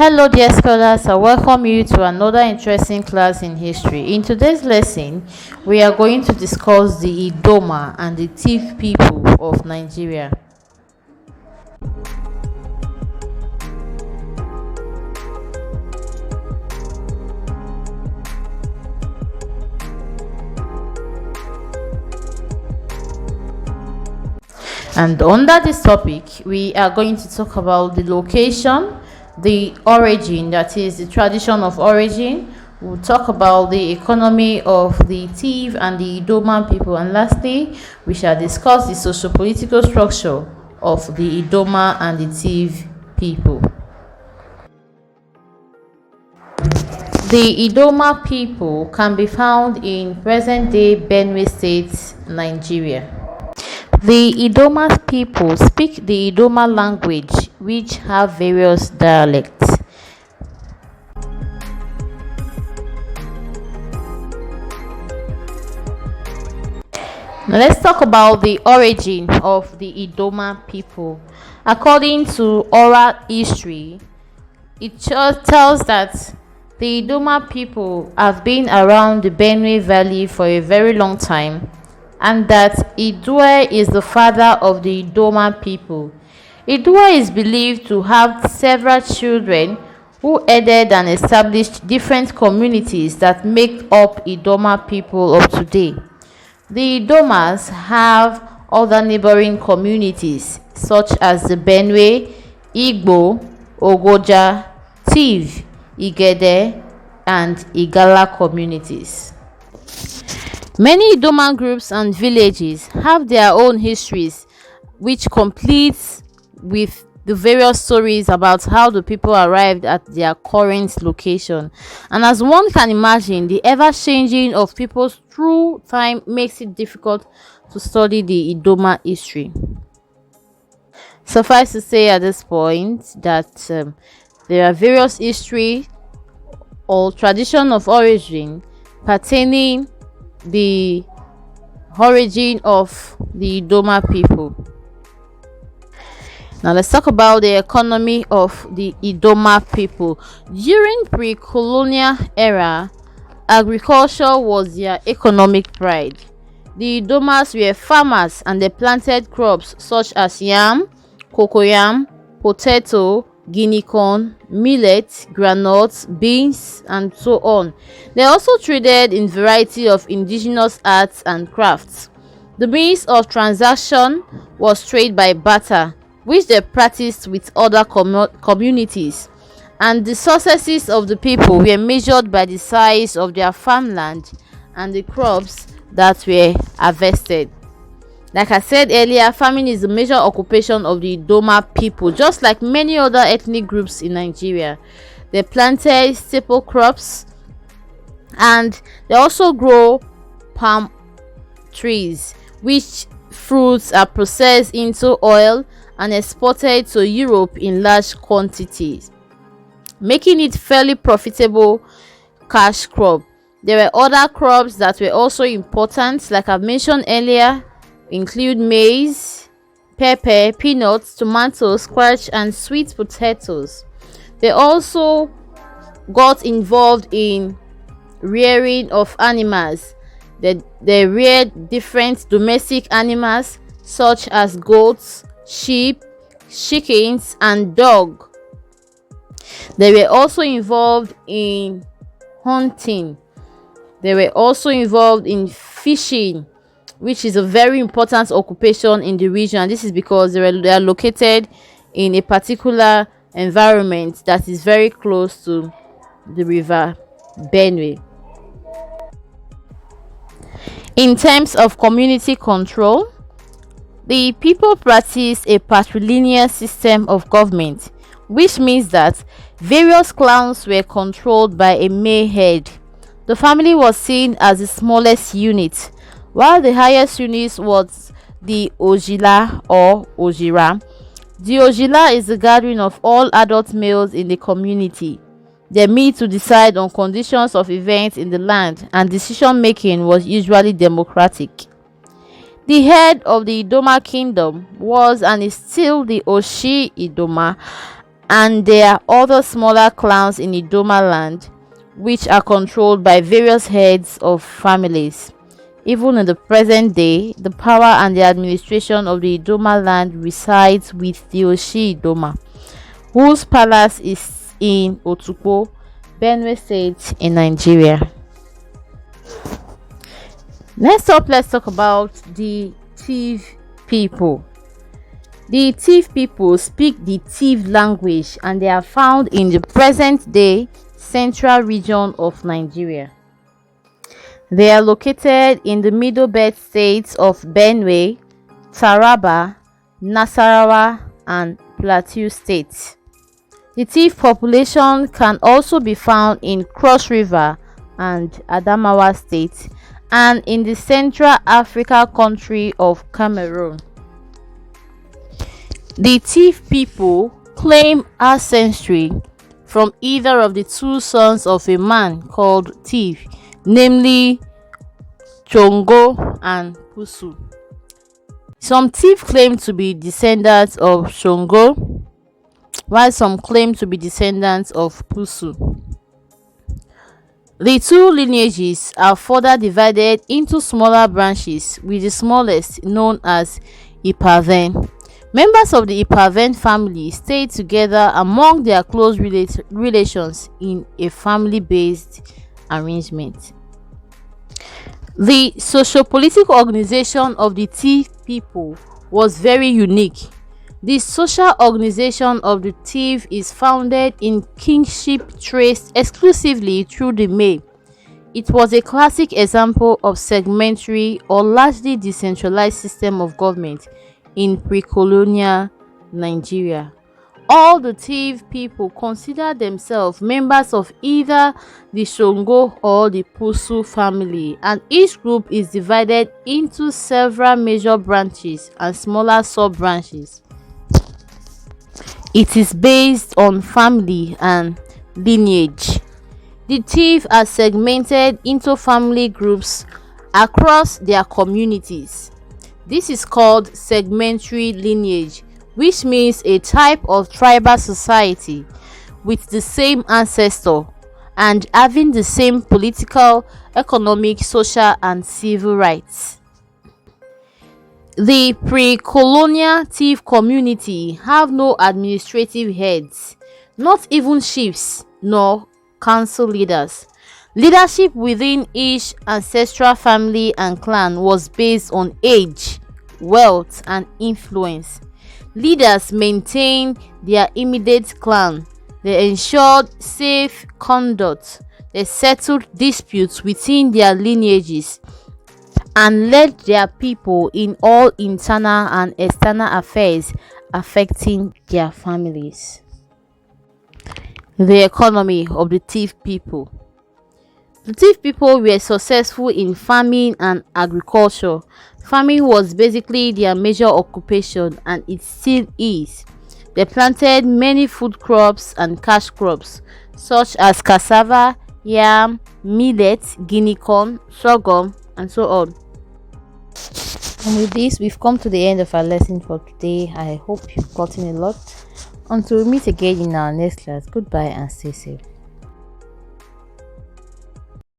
Hello, dear scholars. I welcome you to another interesting class in history. In today's lesson, we are going to discuss the Idoma and the Tiv people of Nigeria. And under this topic, we are going to talk about the location, the origin, that is the tradition of origin. We'll talk about the economy of the Tiv and the Idoma people, and lastly, we shall discuss the socio-political structure of the Idoma and the Tiv people. The Idoma people can be found in present-day Benue State, Nigeria. The Idoma people speak the Idoma language, which have various dialects. Now let's talk about the origin of the Idoma people. According to oral history, it tells that the Idoma people have been around the Benue Valley for a very long time, and that Idua is the father of the Idoma people. Idua is believed to have several children who headed and established different communities that make up Idoma people of today. The Idomas have other neighboring communities such as the Benue, Igbo, Ogoja, Tiv, Igede, and Igala communities. Many Idoma groups and villages have their own histories, which completes with the various stories about how the people arrived at their current location. And as one can imagine, the ever-changing of peoples through time makes it difficult to study the Idoma history. Suffice to say at this point that there are various history or tradition of origin pertaining the origin of the Idoma people. Now let's talk about the economy of the Idoma people. During pre-colonial era, agriculture was their economic pride. The Idomas were farmers and they planted crops such as yam, cocoyam, potato, guinea corn, millet, groundnuts, beans, and so on. They also traded in variety of indigenous arts and crafts. The means of transaction was trade by barter, which they practiced with other communities, and the successes of the people were measured by the size of their farmland and the crops that were harvested. Like I said earlier, farming is the major occupation of the Idoma people, just like many other ethnic groups in Nigeria. They planted staple crops and they also grow palm trees, which fruits are processed into oil and exported to Europe in large quantities, making it fairly profitable cash crop. There were other crops that were also important, like I've mentioned earlier, include maize, pepper, peanuts, tomatoes, squash, and sweet potatoes. They also got involved in rearing of animals. They reared different domestic animals such as goats, sheep, chickens, and dog. They were also involved in hunting. They were also involved in fishing, which is a very important occupation in the region. This is because they are located in a particular environment that is very close to the river Benue. In terms of community control, the people practice a patrilineal system of government, which means that various clans were controlled by a male head. The family was seen as the smallest unit, while the highest unit was the Ojila or Ojira. The Ojila is the gathering of all adult males in the community. They meet to decide on conditions of events in the land, and decision making was usually democratic. The head of the Idoma kingdom was and is still the Oshi Idoma, and there are other smaller clans in Idoma land which are controlled by various heads of families. Even in the present day, the power and the administration of the Idoma land resides with the Oshi Idoma, whose palace is in Otukpo, Benue State in Nigeria. Let's talk about the Tiv people. The Tiv people speak the Tiv language and they are found in the present day central region of Nigeria. They are located in the Middle Belt states of Benue, Taraba, Nasarawa, and Plateau states. The Tiv population can also be found in Cross River and Adamawa states and in the Central Africa country of Cameroon. The Tiv people claim ancestry from either of the two sons of a man called Tiv, namely Chongo and Pusu. Some Tiv claim to be descendants of Chongo, while some claim to be descendants of Pusu. The two lineages are further divided into smaller branches, with the smallest known as Ipaven. Members of the Ipaven family stay together among their close relations in a family-based arrangement. The socio-political organization of the Tiv people was very unique. The social organization of the Tiv is founded in kinship traced exclusively through the male. It was a classic example of segmentary or largely decentralized system of government in pre-colonial Nigeria. All the Tiv people consider themselves members of either the Shongo or the Pusu family, and each group is divided into several major branches and smaller sub-branches. It is based on family and lineage. The Tiv are segmented into family groups across their communities. This is called segmentary lineage, which means a type of tribal society with the same ancestor and having the same political, economic, social, and civil rights. The pre-colonial Tiv community have no administrative heads, not even chiefs nor council leaders. Leadership within each ancestral family and clan was based on age, wealth, and influence. Leaders maintained their immediate clan. They ensured safe conduct. They settled disputes within their lineages and led their people in all internal and external affairs affecting their families. The economy of the Tiv people. The Tiv people were successful in farming and agriculture. Farming was basically their major occupation and it still is. They planted many food crops and cash crops such as cassava, yam, millet, guinea corn, sorghum, and so on. And with this, we've come to the end of our lesson for today. I hope you've gotten a lot. Until we meet again in our next class, goodbye and stay safe.